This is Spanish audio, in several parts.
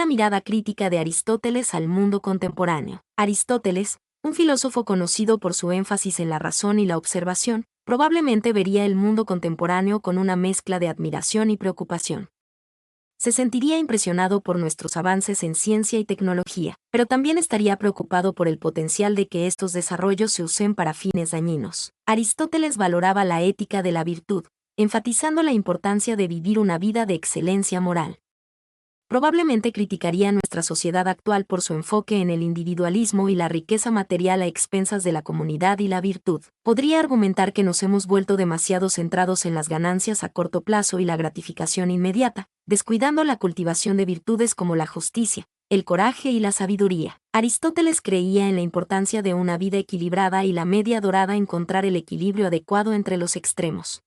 Una mirada crítica de Aristóteles al mundo contemporáneo. Aristóteles, un filósofo conocido por su énfasis en la razón y la observación, probablemente vería el mundo contemporáneo con una mezcla de admiración y preocupación. Se sentiría impresionado por nuestros avances en ciencia y tecnología, pero también estaría preocupado por el potencial de que estos desarrollos se usen para fines dañinos. Aristóteles valoraba la ética de la virtud, enfatizando la importancia de vivir una vida de excelencia moral. Probablemente criticaría nuestra sociedad actual por su enfoque en el individualismo y la riqueza material a expensas de la comunidad y la virtud. Podría argumentar que nos hemos vuelto demasiado centrados en las ganancias a corto plazo y la gratificación inmediata, descuidando la cultivación de virtudes como la justicia, el coraje y la sabiduría. Aristóteles creía en la importancia de una vida equilibrada y la media dorada encontrar el equilibrio adecuado entre los extremos.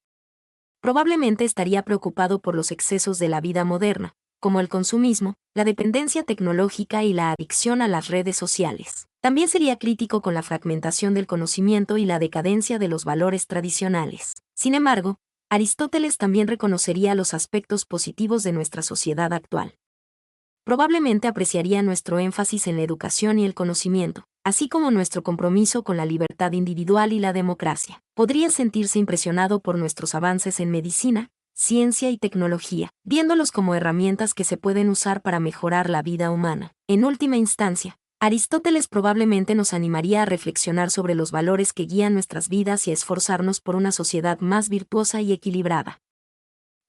Probablemente estaría preocupado por los excesos de la vida moderna, como el consumismo, la dependencia tecnológica y la adicción a las redes sociales. También sería crítico con la fragmentación del conocimiento y la decadencia de los valores tradicionales. Sin embargo, Aristóteles también reconocería los aspectos positivos de nuestra sociedad actual. Probablemente apreciaría nuestro énfasis en la educación y el conocimiento, así como nuestro compromiso con la libertad individual y la democracia. Podría sentirse impresionado por nuestros avances en medicina, ciencia y tecnología, viéndolos como herramientas que se pueden usar para mejorar la vida humana. En última instancia, Aristóteles probablemente nos animaría a reflexionar sobre los valores que guían nuestras vidas y a esforzarnos por una sociedad más virtuosa y equilibrada.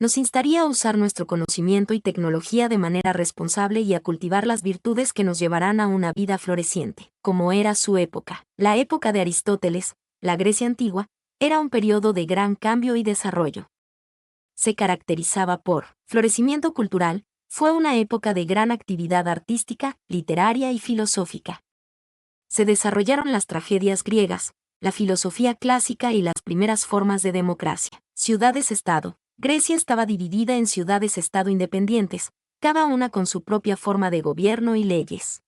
Nos instaría a usar nuestro conocimiento y tecnología de manera responsable y a cultivar las virtudes que nos llevarán a una vida floreciente, como era su época. La época de Aristóteles, la Grecia antigua, era un periodo de gran cambio y desarrollo. Se caracterizaba por florecimiento cultural, fue una época de gran actividad artística, literaria y filosófica. Se desarrollaron las tragedias griegas, la filosofía clásica y las primeras formas de democracia. Ciudades-estado. Grecia estaba dividida en ciudades-estado independientes, cada una con su propia forma de gobierno y leyes.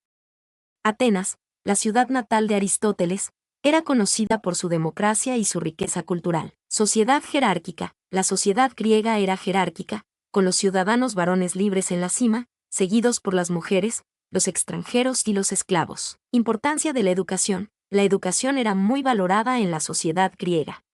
Atenas, la ciudad natal de Aristóteles, era conocida por su democracia y su riqueza cultural. Sociedad jerárquica. La sociedad griega era jerárquica, con los ciudadanos varones libres en la cima, seguidos por las mujeres, los extranjeros y los esclavos. Importancia de la educación. La educación era muy valorada en la sociedad griega.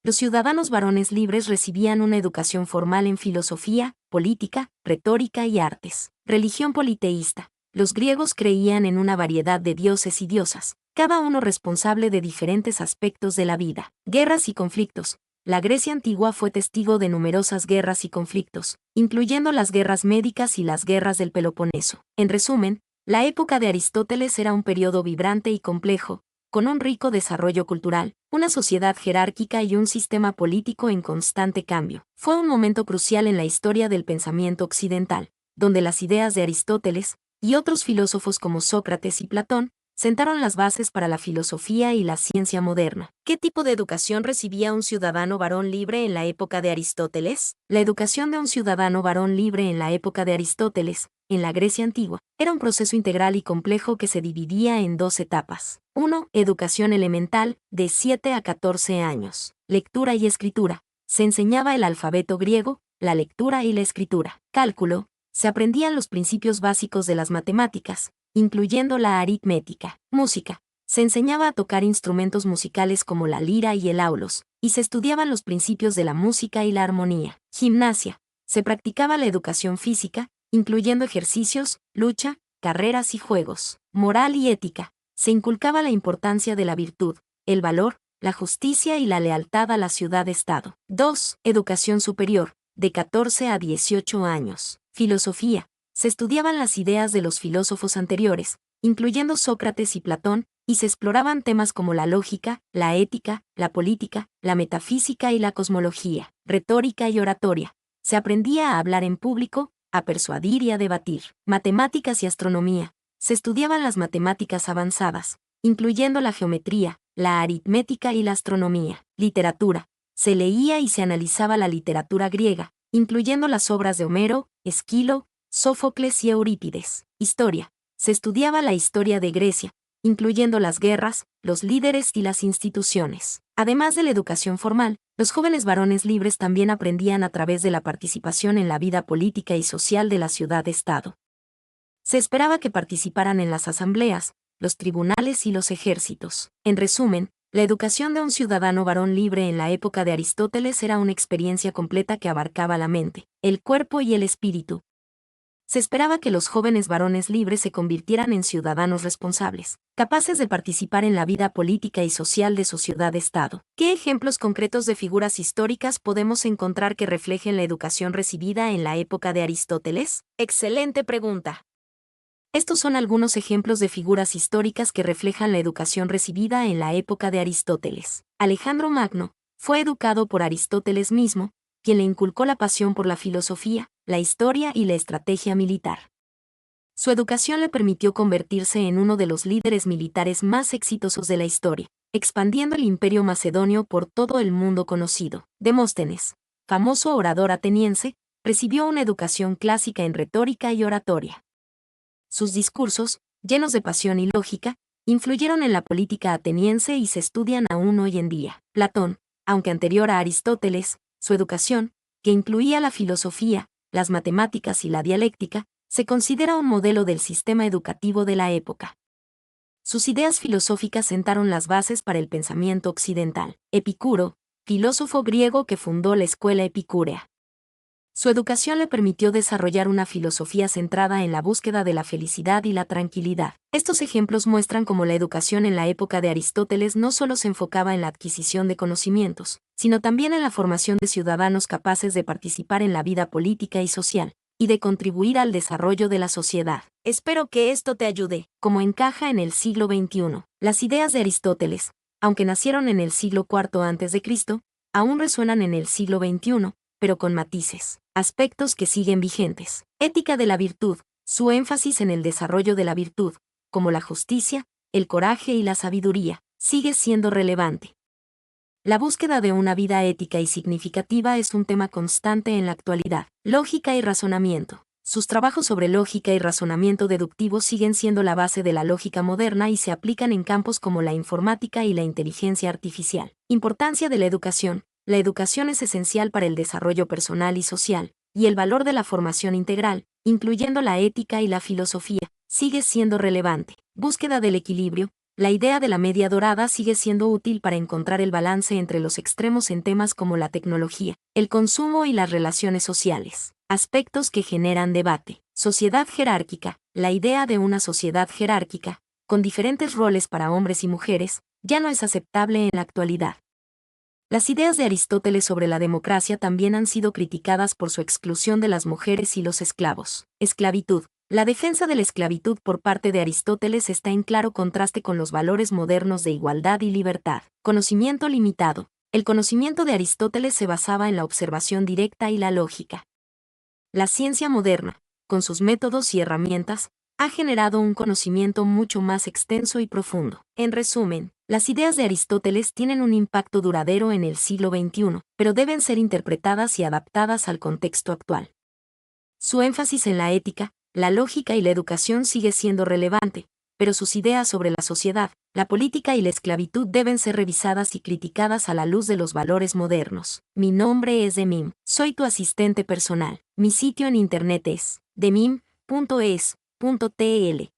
Los ciudadanos varones libres recibían una educación formal en filosofía, política, retórica y artes. Religión politeísta. Los griegos creían en una variedad de dioses y diosas, cada uno responsable de diferentes aspectos de la vida. Guerras y conflictos. La Grecia antigua fue testigo de numerosas guerras y conflictos, incluyendo las guerras médicas y las guerras del Peloponeso. En resumen, la época de Aristóteles era un periodo vibrante y complejo, con un rico desarrollo cultural, una sociedad jerárquica y un sistema político en constante cambio. Fue un momento crucial en la historia del pensamiento occidental, donde las ideas de Aristóteles, y otros filósofos como Sócrates y Platón, sentaron las bases para la filosofía y la ciencia moderna. ¿Qué tipo de educación recibía un ciudadano varón libre en la época de Aristóteles? La educación de un ciudadano varón libre en la época de Aristóteles, en la Grecia antigua, era un proceso integral y complejo que se dividía en dos etapas. 1. Educación elemental, de 7 a 14 años. Lectura y escritura. Se enseñaba el alfabeto griego, la lectura y la escritura. Cálculo. Se aprendían los principios básicos de las matemáticas, incluyendo la aritmética. Música. Se enseñaba a tocar instrumentos musicales como la lira y el aulos, y se estudiaban los principios de la música y la armonía. Gimnasia. Se practicaba la educación física, incluyendo ejercicios, lucha, carreras y juegos. Moral y ética. Se inculcaba la importancia de la virtud, el valor, la justicia y la lealtad a la ciudad-estado. 2. Educación superior, de 14 a 18 años. Filosofía. Se estudiaban las ideas de los filósofos anteriores, incluyendo Sócrates y Platón, y se exploraban temas como la lógica, la ética, la política, la metafísica y la cosmología. Retórica y oratoria. Se aprendía a hablar en público, a persuadir y a debatir. Matemáticas y astronomía. Se estudiaban las matemáticas avanzadas, incluyendo la geometría, la aritmética y la astronomía. Literatura. Se leía y se analizaba la literatura griega, incluyendo las obras de Homero, Esquilo, Sófocles y Eurípides. Historia. Se estudiaba la historia de Grecia, incluyendo las guerras, los líderes y las instituciones. Además de la educación formal, los jóvenes varones libres también aprendían a través de la participación en la vida política y social de la ciudad-estado. Se esperaba que participaran en las asambleas, los tribunales y los ejércitos. En resumen, la educación de un ciudadano varón libre en la época de Aristóteles era una experiencia completa que abarcaba la mente, el cuerpo y el espíritu. Se esperaba que los jóvenes varones libres se convirtieran en ciudadanos responsables, capaces de participar en la vida política y social de su ciudad-estado. ¿Qué ejemplos concretos de figuras históricas podemos encontrar que reflejen la educación recibida en la época de Aristóteles? Excelente pregunta. Estos son algunos ejemplos de figuras históricas que reflejan la educación recibida en la época de Aristóteles. Alejandro Magno fue educado por Aristóteles mismo, quien le inculcó la pasión por la filosofía, la historia y la estrategia militar. Su educación le permitió convertirse en uno de los líderes militares más exitosos de la historia, expandiendo el imperio macedonio por todo el mundo conocido. Demóstenes, famoso orador ateniense, recibió una educación clásica en retórica y oratoria. Sus discursos, llenos de pasión y lógica, influyeron en la política ateniense y se estudian aún hoy en día. Platón, aunque anterior a Aristóteles, su educación, que incluía la filosofía, las matemáticas y la dialéctica, se considera un modelo del sistema educativo de la época. Sus ideas filosóficas sentaron las bases para el pensamiento occidental. Epicuro, filósofo griego que fundó la escuela epicúrea. Su educación le permitió desarrollar una filosofía centrada en la búsqueda de la felicidad y la tranquilidad. Estos ejemplos muestran cómo la educación en la época de Aristóteles no solo se enfocaba en la adquisición de conocimientos, sino también en la formación de ciudadanos capaces de participar en la vida política y social, y de contribuir al desarrollo de la sociedad. Espero que esto te ayude. Como encaja en el siglo XXI, las ideas de Aristóteles, aunque nacieron en el siglo IV a.C., aún resuenan en el siglo XXI, pero con matices, aspectos que siguen vigentes. Ética de la virtud, su énfasis en el desarrollo de la virtud, como la justicia, el coraje y la sabiduría, sigue siendo relevante. La búsqueda de una vida ética y significativa es un tema constante en la actualidad. Lógica y razonamiento. Sus trabajos sobre lógica y razonamiento deductivo siguen siendo la base de la lógica moderna y se aplican en campos como la informática y la inteligencia artificial. Importancia de la educación. La educación es esencial para el desarrollo personal y social, y el valor de la formación integral, incluyendo la ética y la filosofía, sigue siendo relevante. Búsqueda del equilibrio. La idea de la media dorada sigue siendo útil para encontrar el balance entre los extremos en temas como la tecnología, el consumo y las relaciones sociales. Aspectos que generan debate. Sociedad jerárquica. La idea de una sociedad jerárquica, con diferentes roles para hombres y mujeres, ya no es aceptable en la actualidad. Las ideas de Aristóteles sobre la democracia también han sido criticadas por su exclusión de las mujeres y los esclavos. Esclavitud. La defensa de la esclavitud por parte de Aristóteles está en claro contraste con los valores modernos de igualdad y libertad. Conocimiento limitado. El conocimiento de Aristóteles se basaba en la observación directa y la lógica. La ciencia moderna, con sus métodos y herramientas, ha generado un conocimiento mucho más extenso y profundo. En resumen, las ideas de Aristóteles tienen un impacto duradero en el siglo XXI, pero deben ser interpretadas y adaptadas al contexto actual. Su énfasis en la ética, la lógica y la educación sigue siendo relevante, pero sus ideas sobre la sociedad, la política y la esclavitud deben ser revisadas y criticadas a la luz de los valores modernos. Mi nombre es Demim, soy tu asistente personal. Mi sitio en internet es demim.es.tl.